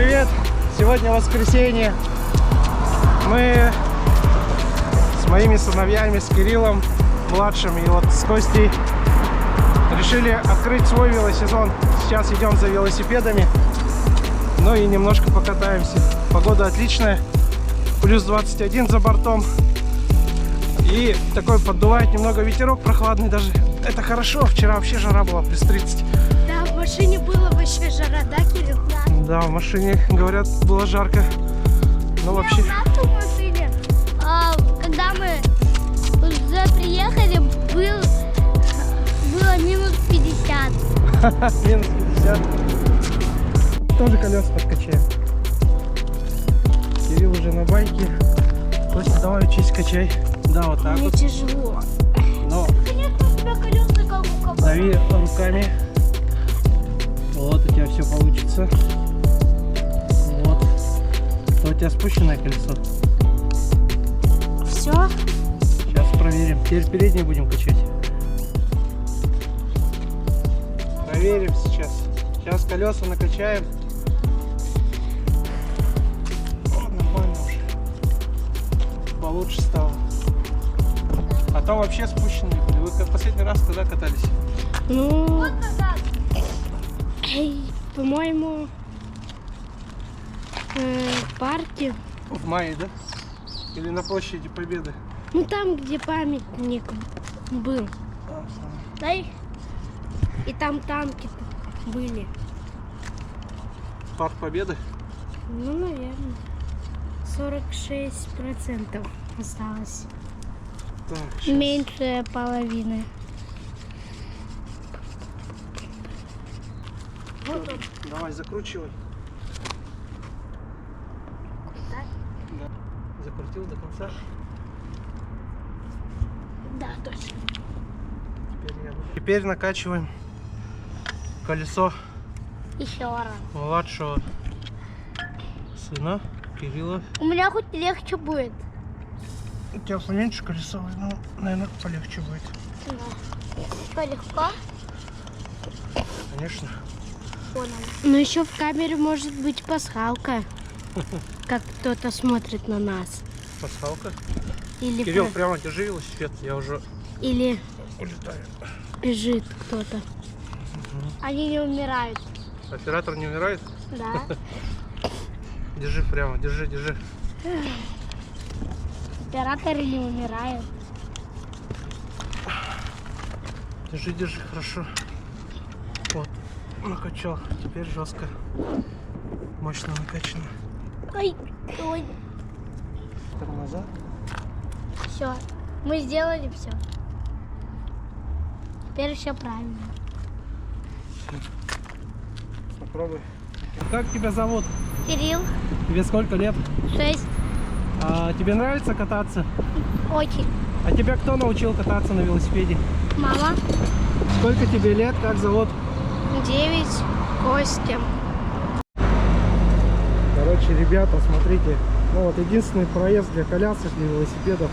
привет! Сегодня воскресенье. Мы с моими сыновьями, с Кириллом младшим и вот с Костей решили открыть свой велосезон. Сейчас идем за велосипедами, ну и немножко покатаемся. Погода отличная, плюс 21 за бортом. И такой поддувает немного ветерок прохладный даже. Это хорошо, вчера вообще жара была, плюс 30. Да, в машине было вообще жара, да, Кирилл? Да, в машине, говорят, было жарко. Но вообще... У нас в машине, когда мы уже приехали, было минус 50. Минус 50. Тоже колеса подкачаем. Кирилл уже на байке. Костя, давай учись, качай. Да, вот так Мне вот. тяжело. Но Конечно, у тебя колеса как у кого. дави руками. Вот, у тебя все получится. Вот. То у тебя спущенное колесо. Все? Сейчас проверим. Теперь переднее будем качать. Проверим сейчас. Сейчас колеса накачаем. О, нормально уже. Получше стало. А то вообще спущенные были. Вы последний раз когда катались? Ну, по-моему, в парке. В мае, да? Или на площади Победы? Ну, там, где памятник был. Да, и там танки были. Парк Победы? Ну, наверное. 46% осталось. Так, щас. Меньше половины. Вот он. Давай, закручивай. Так? Да. Закрутил до конца. Да, точно. Теперь накачиваем колесо Еще раз. младшего сына Кирилла. У меня хоть легче будет. У тебя поменьше колесо, ну, наверное, полегче будет. Что, легко? Конечно. Но еще в камере может быть пасхалка. Как кто-то смотрит на нас. Пасхалка. Или, Кирилл, прямо держи велосипед, я уже или улетаю. бежит кто-то. Они не умирают. Оператор не умирает? Да. Держи прямо, держи, держи. Операторы не умирают. Держи, держи, хорошо. Вот, накачал. Теперь жестко. Мощно накачано. Ой, ой. Тормоза. Все. Мы сделали все. Теперь все правильно. Попробуй. Как тебя зовут? Кирилл, Тебе сколько лет? 6. А тебе нравится кататься? Очень. А тебя кто научил кататься на велосипеде? Мама. Сколько тебе лет? Как зовут? 9. Костя. Короче, ребята, смотрите. Ну вот единственный проезд для колясок, для велосипедов.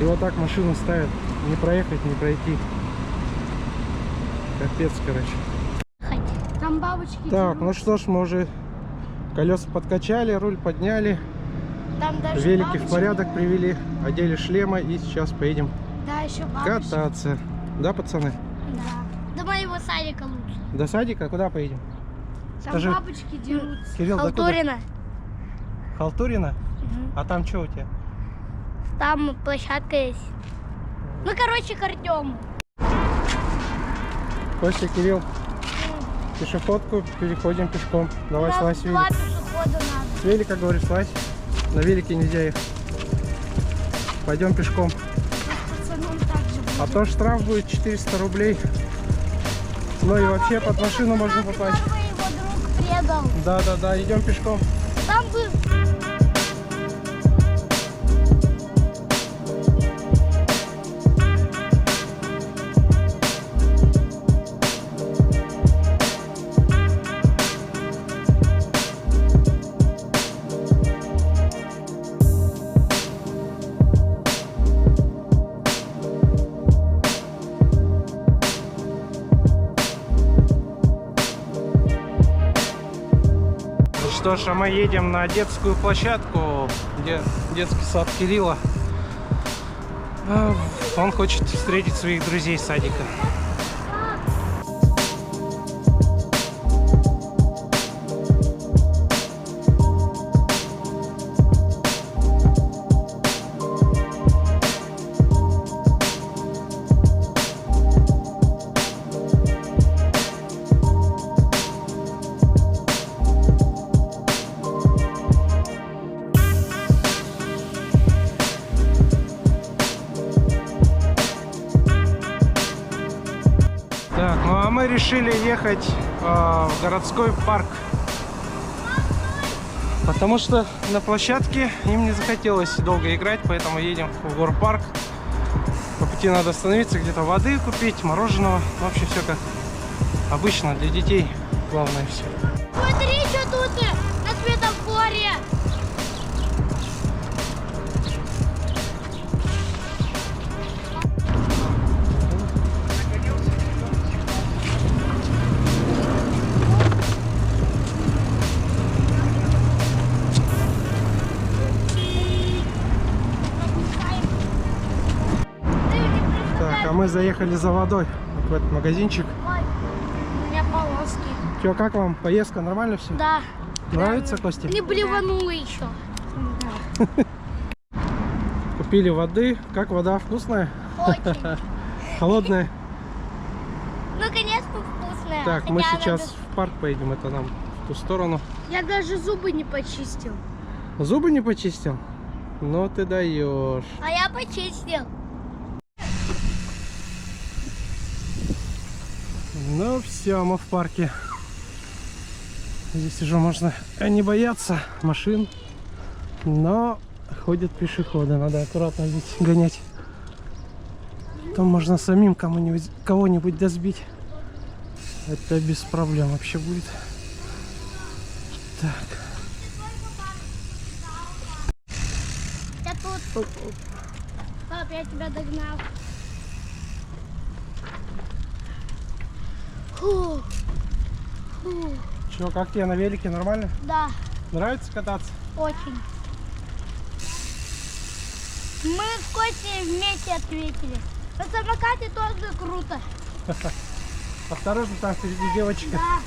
И вот так машину ставят. Не проехать, не пройти. Капец, короче. Там бабочки. Так, ну дерутся. что ж, мы уже колеса подкачали, руль подняли. Там даже Велики в бабочки. порядок привели. Одели шлемы и сейчас поедем Да, еще бабочки. кататься. Да, пацаны? Да. До моего садика лучше. До садика куда поедем? Там Скажи. бабочки дерутся. Кирилл, до куда? Халтурина. Халтурина? Мгм. А там что у тебя? Там площадка есть. Ну, короче, к Артему. Костя, Кирилл, пешеходку переходим пешком. Давай, слазь с Два велика. пешехода надо. С велика, говоришь, слазь. На велике нельзя ехать. Пойдем пешком. Пацанам так же будет. А то штраф будет 400 рублей. Ну и вообще под машину можно попасть. Мама его друг предал. Да, идем пешком. Там был... Что ж, а мы едем на детскую площадку, где детский сад Кирилла. Он хочет встретить своих друзей с садика. Так, ну а мы решили ехать в городской парк, потому что на площадке им не захотелось долго играть, поэтому едем в горпарк. По пути надо остановиться, где-то воды купить, мороженого. В общем, все как обычно для детей. Главное все. Смотри, что тут на светофоре. Так, а мы заехали за водой в этот магазинчик. Ой, у меня полоски. Че, как вам? Поездка? Нормально все? Да. Нравится, Костя? Не блеванула еще. Купили воды. Как вода? Вкусная? Очень. Холодная? Наконец-то вкусная. Так, мы Хотя сейчас надо- в парк поедем, это нам в ту сторону. Я даже зубы не почистил. Зубы не почистил? Ну ты даешь. А я почистил. Ну все, мы в парке. Здесь уже можно не бояться машин, но ходят пешеходы. Надо аккуратно здесь гонять. Там можно самим кого-нибудь досбить. Это без проблем вообще будет. Так. Я тут. Пап, я тебя догнал. Фу. Фу. Че, как тебе на велике? Нормально? Да, Нравится кататься? очень. Мы с Костей вместе ответили. На самокате тоже круто. Осторожно, там впереди девочка. Да.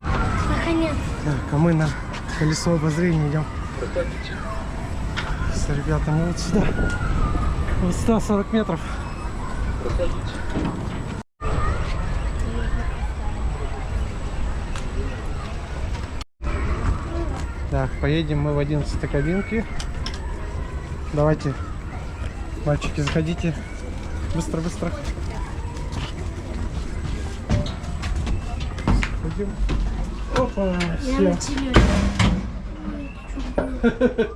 Наконец. Так, а мы на колесо обозрения идем. С ребятами вот сюда. Вот 140 метров. Так, поедем мы в 11 кабинке. Давайте, мальчики, заходите. Быстро, быстро. Заходим. Опа, все.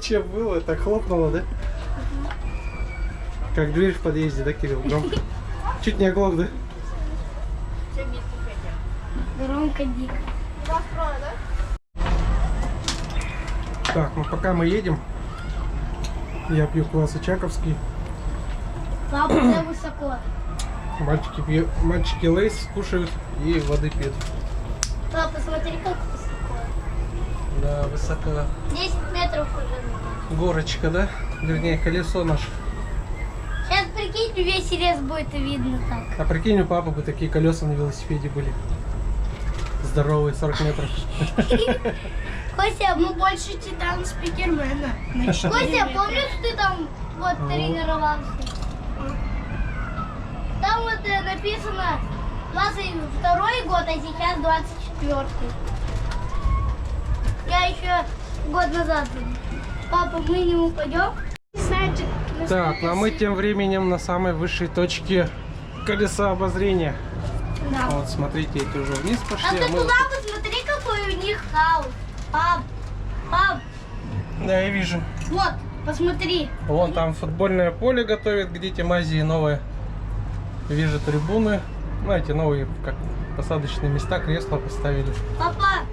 Че было? Так хлопнуло, да? Как дверь в подъезде, да, Кирилл? Громко. Чуть не оглох, да? Громко дико. Так, ну пока мы едем, я пью квас Очаковский. Папа, это высоко. Мальчики лейс кушают и воды пьют. Папа, смотри, как высоко. Да, высоко. 10 метров уже. Горочка, да? Вернее, колесо наше. Сейчас, прикинь, весь лес будет видно так. А прикинь, у папы бы такие колеса на велосипеде были. Здоровые, 40 метров. Костя, мы больше Титан Спикермена. Костя, помнишь, ты там вот тренировался? Там вот написано 22 год, а сейчас 24. Я еще год назад. Папа, мы не упадем? Так, ну а мы тем временем на самой высшей точке колеса обозрения. Да. Вот, смотрите, эти уже вниз А пошли. ты мы туда посмотри, какой у них хаос. Пап, пап, Да, я вижу. вот, посмотри. Вон там футбольное поле готовят к детям Азии, новое. Вижу трибуны. Ну, эти новые, как посадочные места, кресла поставили. Папа,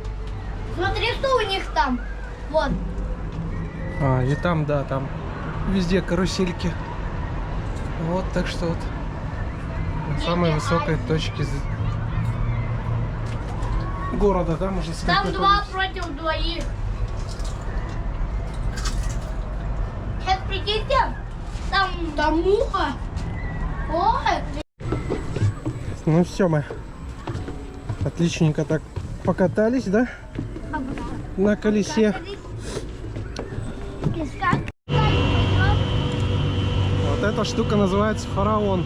смотри, что у них там. Вот. А, и там, да, там везде карусельки. Вот, так что вот на самой высокой точке города, да, можно сказать. Там 2 против 2. Сейчас прикиньте, там муха. Ой. Ну все, мы отличненько так покатались, да? На колесе. Вот эта штука называется фараон.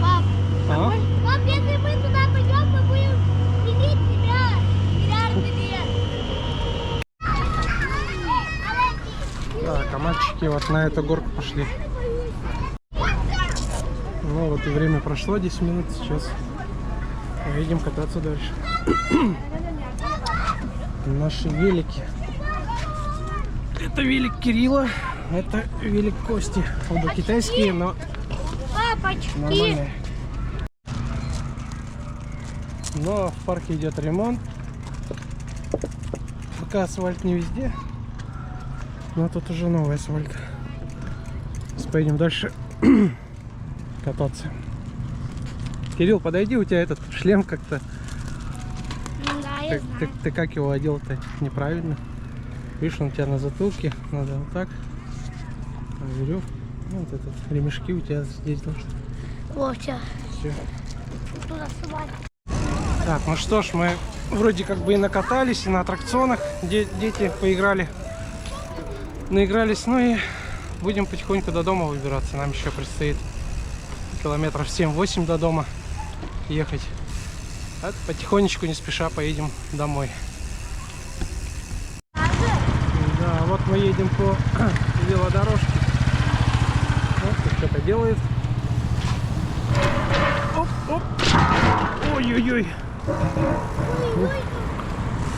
Пап, А? пап, если мы туда пойдем, мы будем видеть тебя миллиарды лет. Так, а мальчики вот на эту горку пошли. Ну вот и время прошло, 10 минут сейчас. Едем кататься дальше. Наши велики. Это велик Кирилла, это велик Кости. Оба китайские, но Папочки. нормальные. Но в парке идет ремонт. Пока асфальт не везде. Но тут уже новый асфальт. Сейчас поедем дальше кататься. Кирилл, подойди, у тебя этот шлем как-то. Да, я знаю. Ты как его одел-то неправильно. Видишь, он у тебя на затылке. Надо вот так. Веревку. Ну, вот этот ремешки у тебя здесь должны. Вот, все. Все. Туда сувать. Так, ну что ж, мы вроде как бы и накатались, и на аттракционах дети поиграли. Наигрались, ну и будем потихоньку до дома выбираться. Нам еще предстоит километров 7-8 до дома ехать. А потихонечку, не спеша, поедем домой. Да, вот мы едем по велодорожке. Вот тут что-то делает. Оп-оп. Ой-ой-ой.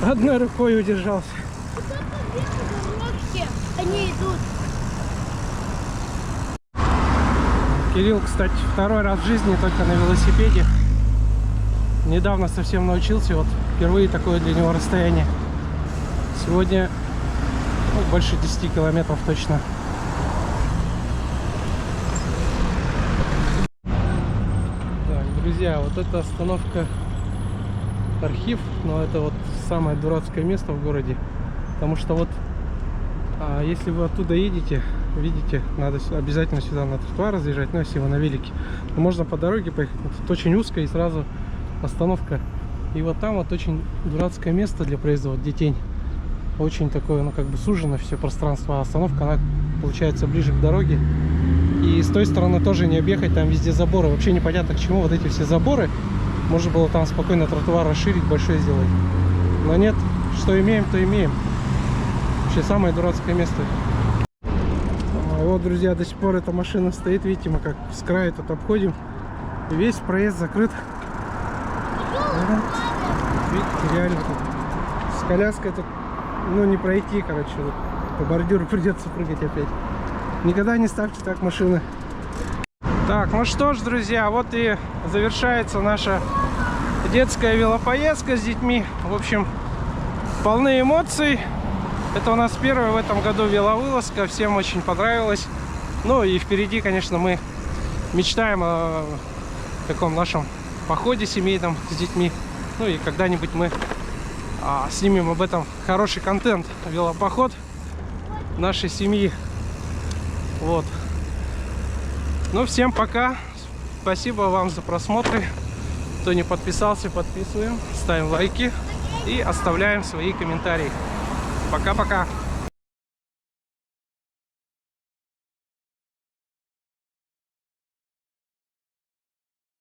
Одной рукой удержался. Они идут. Кирилл, кстати, второй раз в жизни только на велосипеде. Недавно совсем научился, вот впервые такое для него расстояние. Сегодня больше 10 километров точно. Так, друзья, вот эта остановка Архив, но это вот самое дурацкое место в городе. Потому что вот, если вы оттуда едете, видите, надо обязательно сюда на тротуар разъезжать, но если вы на велике, то можно по дороге поехать. Тут очень узко и сразу остановка. И вот там вот очень дурацкое место для проезда вот детей. Очень такое, ну как бы сужено все пространство, а остановка, она получается ближе к дороге. И с той стороны тоже не объехать, там везде заборы. Вообще непонятно к чему вот эти все заборы. Можно было там спокойно тротуар расширить, большой сделать. Но нет, что имеем, то имеем. Вообще самое дурацкое место. Вот, друзья, до сих пор эта машина стоит. Видите, мы как с края тут обходим. И весь проезд закрыт. Вот. Видите, реально тут с коляской тут, ну, не пройти, короче. Вот, по бордюру придется прыгать опять. Никогда не ставьте так машины. Так, ну что ж, друзья, вот и завершается наша детская велопоездка с детьми. В общем, полны эмоций. Это у нас первая в этом году веловылазка. Всем очень понравилось. Ну и впереди, конечно, мы мечтаем о таком нашем походе семейном с детьми. Ну и когда-нибудь мы снимем об этом хороший контент. Велопоход нашей семьи. Вот. Ну, всем пока. Спасибо вам за просмотры. Кто не подписался, подписываем, ставим лайки и оставляем свои комментарии. Пока-пока.